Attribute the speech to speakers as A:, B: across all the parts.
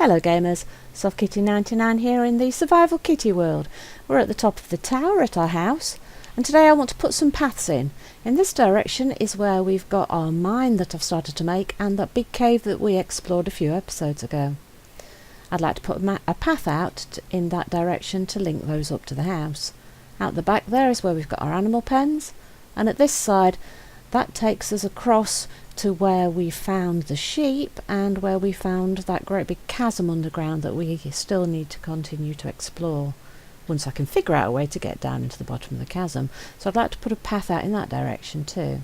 A: Hello gamers, SoftKitty99 here in the survival kitty world. We're at the top of the tower at our house, and today I want to put some paths in. In this direction is where we've got our mine that I've started to make and that big cave that we explored a few episodes ago. I'd like to put a path out in that direction to link those up to the house. Out the back there is where we've got our animal pens, and at this side that takes us across to where we found the sheep and where we found that great big chasm underground that we still need to continue to explore once I can figure out a way to get down into the bottom of the chasm. So I'd like to put a path out in that direction too.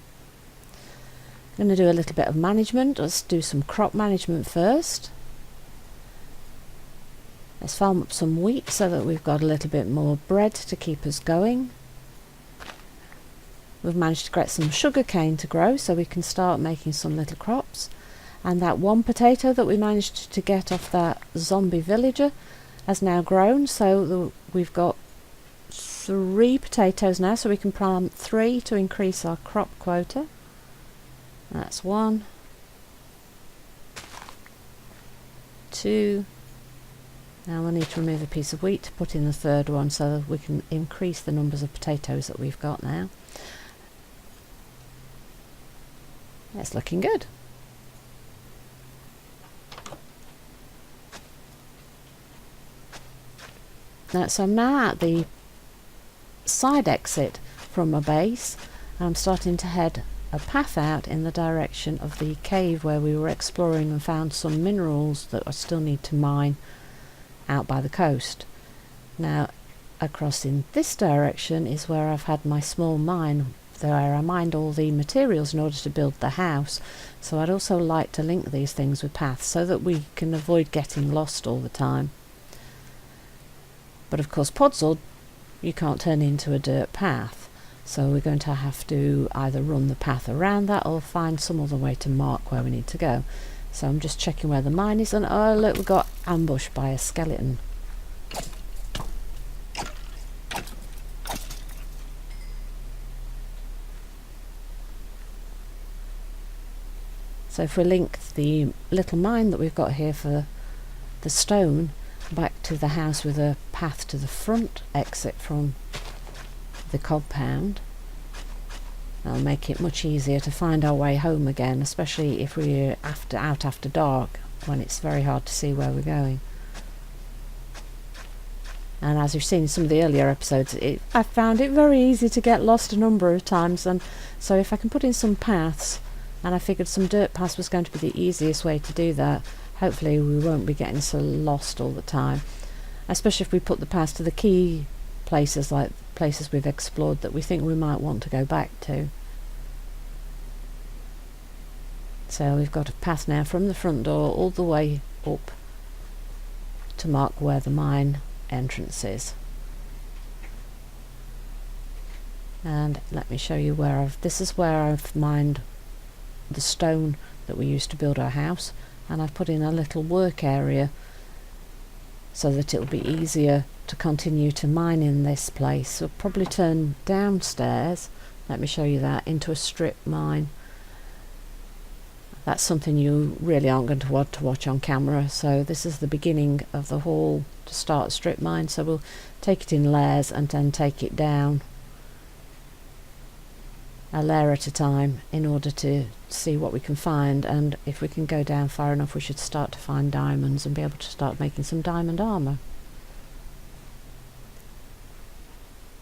A: I'm going to do a little bit of management. Let's do some crop management first. Let's farm up some wheat so that we've got a little bit more bread to keep us going. We've managed to get some sugar cane to grow so we can start making some little crops, and that one potato that we managed to get off that zombie villager has now grown, so we've got 3 potatoes now, so we can plant 3 to increase our crop quota. That's 1, 2. Now we'll need to remove a piece of wheat to put in the 3rd one so that we can increase the numbers of potatoes that we've got now. It's looking good. So I'm now at the side exit from my base. I'm starting to head a path out in the direction of the cave where we were exploring and found some minerals that I still need to mine out by the coast. Now across in this direction is where I've had my small mine, where I mined all the materials in order to build the house. So I'd also like to link these things with paths so that we can avoid getting lost all the time. But of course Podzol you can't turn into a dirt path, so we're going to have to either run the path around that or find some other way to mark where we need to go. So I'm just checking where the mine is, and oh look, we got ambushed by a skeleton. So if we link the little mine that we've got here for the stone back to the house with a path to the front exit from the compound, that'll make it much easier to find our way home again, especially if we're out after dark when it's very hard to see where we're going. And as you've seen in some of the earlier episodes, I found it very easy to get lost a number of times, and so if I can put in some paths, and I figured some dirt paths was going to be the easiest way to do that, hopefully we won't be getting so lost all the time, especially if we put the paths to the key places, like places we've explored that we think we might want to go back to. So we've got a path now from the front door all the way up to mark where the mine entrance is. And let me show you where this is where I've mined the stone that we used to build our house, and I've put in a little work area so that it'll be easier to continue to mine in this place. So I'll probably turn downstairs, let me show you that, into a strip mine. That's something you really aren't going to want to watch on camera, so this is the beginning of the hall to start a strip mine, so we'll take it in layers and then take it down a layer at a time in order to see what we can find, and if we can go down far enough we should start to find diamonds and be able to start making some diamond armour.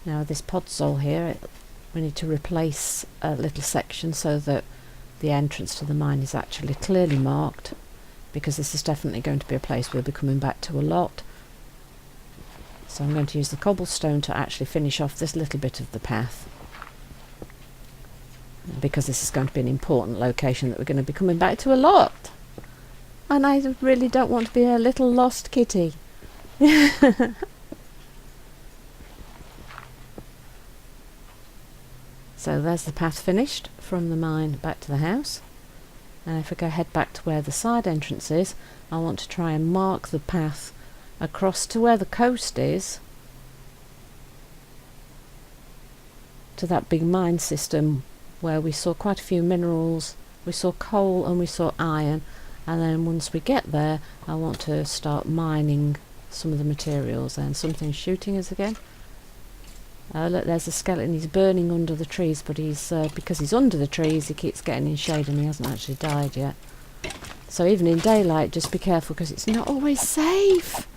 A: Now this podzol here, we need to replace a little section so that the entrance to the mine is actually clearly marked, because this is definitely going to be a place we'll be coming back to a lot. So I'm going to use the cobblestone to actually finish off this little bit of the path, because this is going to be an important location that we're going to be coming back to a lot, and I really don't want to be a little lost kitty. So there's the path finished from the mine back to the house, and if I head back to where the side entrance is, I want to try and mark the path across to where the coast is, to that big mine system where we saw quite a few minerals. We saw coal and we saw iron, and then once we get there I want to start mining some of the materials. And something's shooting us again. Oh look, there's a skeleton. He's burning under the trees, but he's because he's under the trees he keeps getting in shade and he hasn't actually died yet. So even in daylight just be careful because it's not always safe.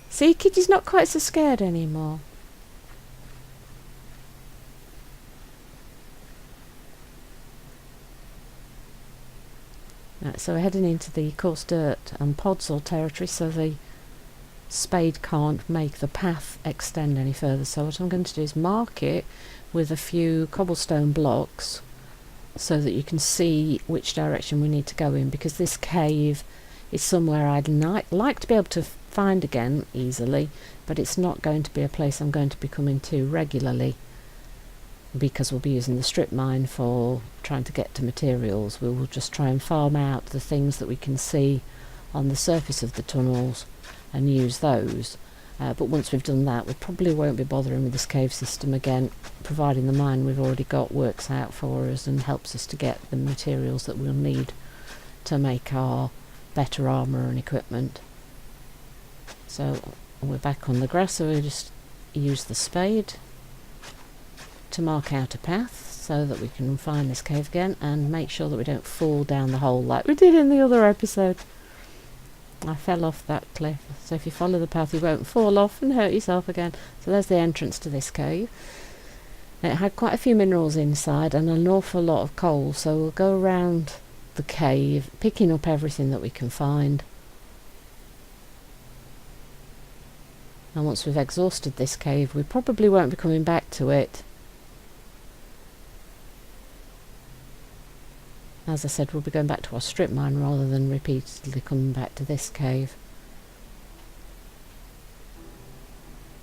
A: See, Kitty's not quite so scared anymore. Right, so we're heading into the coarse dirt and podzol territory, so the spade can't make the path extend any further. So what I'm going to do is mark it with a few cobblestone blocks so that you can see which direction we need to go in, because this cave is somewhere I'd like to be able to find again easily, but it's not going to be a place I'm going to be coming to regularly, because we'll be using the strip mine for trying to get to materials. We will just try and farm out the things that we can see on the surface of the tunnels and use those. But once we've done that, we probably won't be bothering with this cave system again, providing the mine we've already got works out for us and helps us to get the materials that we'll need to make our better armour and equipment. So we're back on the grass, so we'll just use the spade to mark out a path so that we can find this cave again and make sure that we don't fall down the hole like we did in the other episode. I fell off that cliff, so if you follow the path you won't fall off and hurt yourself again. So there's the entrance to this cave. It had quite a few minerals inside and an awful lot of coal, so we'll go around the cave picking up everything that we can find. And once we've exhausted this cave we probably won't be coming back to it. As I said, we'll be going back to our strip mine rather than repeatedly coming back to this cave.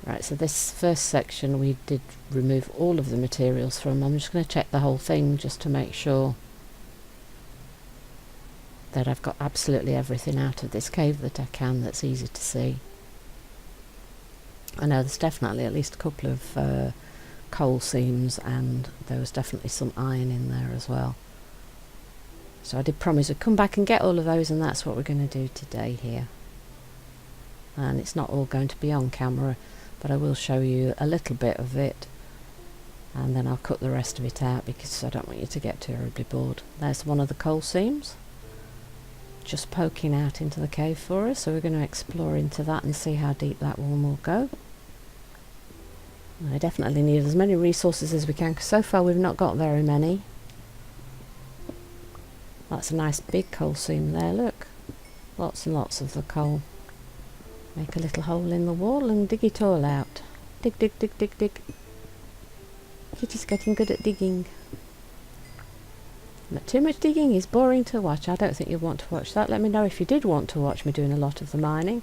A: Right, so this first section we did remove all of the materials from. I'm just going to check the whole thing just to make sure that I've got absolutely everything out of this cave that I can that's easy to see. I know there's definitely at least a couple of coal seams, and there was definitely some iron in there as well. So I did promise I'd come back and get all of those, and that's what we're going to do today here. And it's not all going to be on camera, but I will show you a little bit of it, and then I'll cut the rest of it out because I don't want you to get terribly bored. There's one of the coal seams just poking out into the cave for us, so we're going to explore into that and see how deep that one will go. I definitely need as many resources as we can, because so far we've not got very many. That's a nice big coal seam there, look. Lots and lots of the coal. Make a little hole in the wall and dig it all out. Dig, dig, dig, dig, dig. Kitty's getting good at digging. But too much digging is boring to watch. I don't think you'll want to watch that. Let me know if you did want to watch me doing a lot of the mining,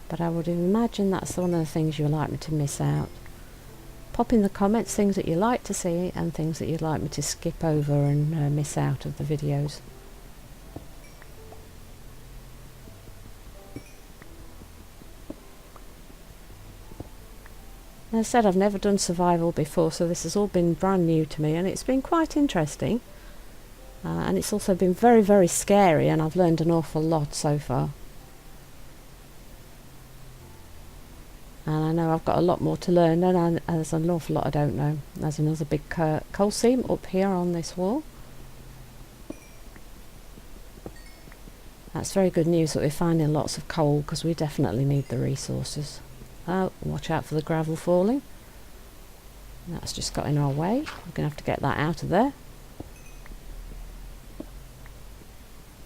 A: but I would imagine that's one of the things you'd like me to miss out. Pop in the comments things that you like to see and things that you'd like me to skip over and miss out of the videos. As I said, I've never done survival before, so this has all been brand new to me, and it's been quite interesting. And it's also been very, very scary, and I've learned an awful lot so far. And I know I've got a lot more to learn, and there's an awful lot I don't know. There's another big coal seam up here on this wall. That's very good news that we're finding lots of coal, because we definitely need the resources. Oh, watch out for the gravel falling. That's just got in our way. We're going to have to get that out of there.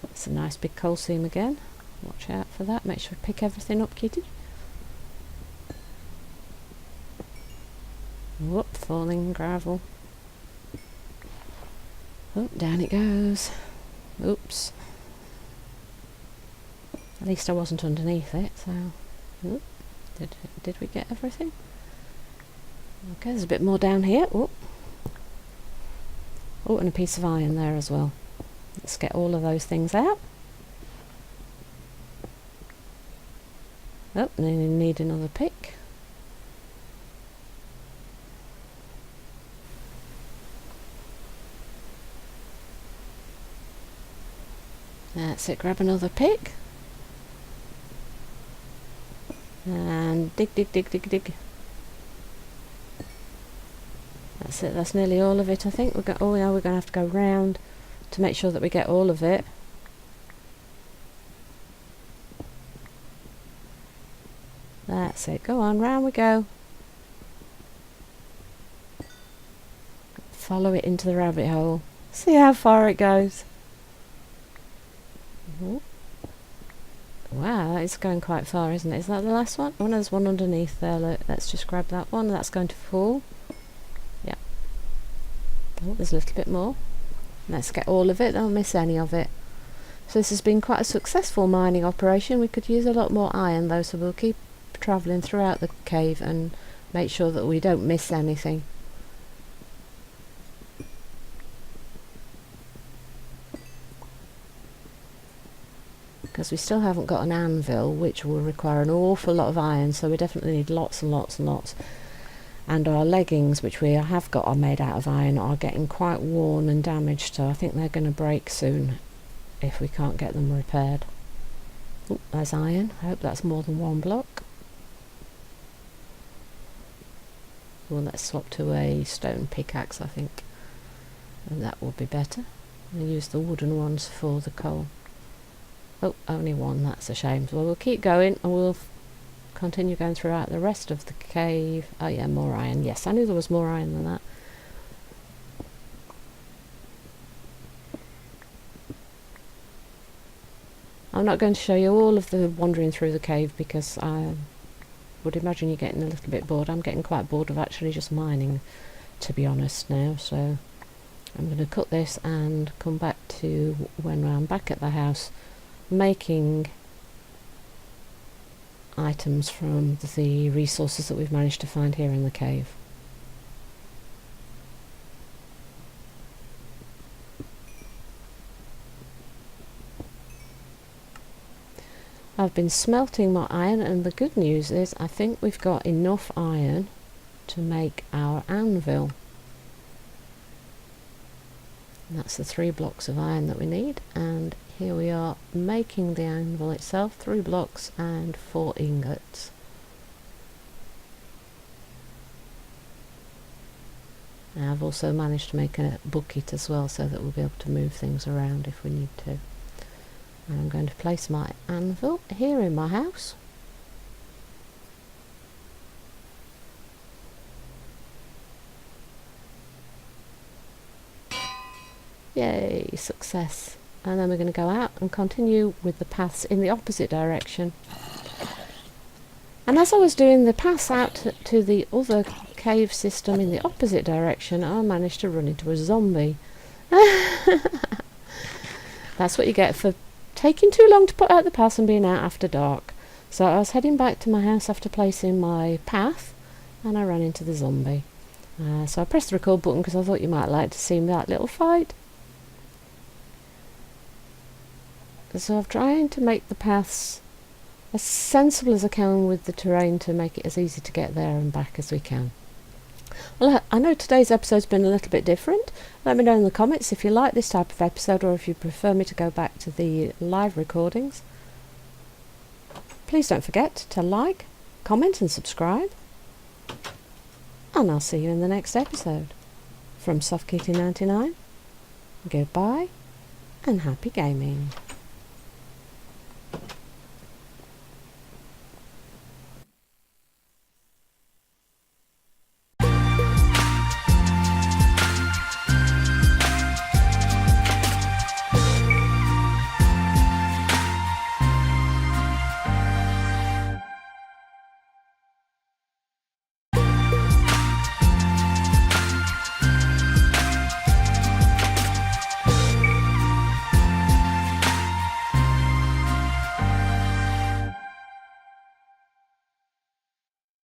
A: It's a nice big coal seam again. Watch out for that. Make sure we pick everything up, Kitty. Whoop, falling gravel. Oh, down it goes. Oops. At least I wasn't underneath it, so... Oop. Did we get everything? Okay, there's a bit more down here. Oh, and a piece of iron there as well. Let's get all of those things out. Oh, and then you need another pick. That's it, grab another pick. And dig, dig, dig, dig, dig. That's it, that's nearly all of it, I think. Oh yeah, we're going to have to go round to make sure that we get all of it. That's it, go on, round we go. Follow it into the rabbit hole. See how far it goes. Ooh. Wow, it's going quite far, isn't it? Is that the last one? Oh no, there's one underneath there, look. Let's just grab that one. That's going to fall. Yeah. Oh, there's a little bit more. Let's get all of it, don't miss any of it. So this has been quite a successful mining operation. We could use a lot more iron though, so we'll keep travelling throughout the cave and make sure that we don't miss anything. Because we still haven't got an anvil, which will require an awful lot of iron, so we definitely need lots and lots and lots. And our leggings, which we have got, are made out of iron, are getting quite worn and damaged, so I think they're going to break soon if we can't get them repaired. Oh, there's iron. I hope that's more than one block. Well, let's swap to a stone pickaxe, I think, and that will be better. I'll use the wooden ones for the coal. Oh, only one, that's a shame. Well, we'll keep going and we'll continue going throughout the rest of the cave. Oh yeah, more iron. Yes, I knew there was more iron than that. I'm not going to show you all of the wandering through the cave because I would imagine you're getting a little bit bored. I'm getting quite bored of actually just mining, to be honest now, so I'm going to cut this and come back to when I'm back at the house making items from the resources that we've managed to find here in the cave. I've been smelting my iron, and the good news is I think we've got enough iron to make our anvil. And that's the 3 blocks of iron that we need, and here we are making the anvil itself, 3 blocks and 4 ingots. And I've also managed to make a bucket as well, so that we'll be able to move things around if we need to. And I'm going to place my anvil here in my house. Yay, success. And then we're going to go out and continue with the paths in the opposite direction. And as I was doing the paths out to the other cave system in the opposite direction, I managed to run into a zombie. That's what you get for taking too long to put out the paths and being out after dark. So I was heading back to my house after placing my path, and I ran into the zombie. So I pressed the record button because I thought you might like to see that little fight. So I'm trying to make the paths as sensible as I can with the terrain to make it as easy to get there and back as we can. Well, I know today's episode's been a little bit different. Let me know in the comments if you like this type of episode or if you prefer me to go back to the live recordings. Please don't forget to like, comment and subscribe. And I'll see you in the next episode. From Soft Kitty 99, goodbye and happy gaming.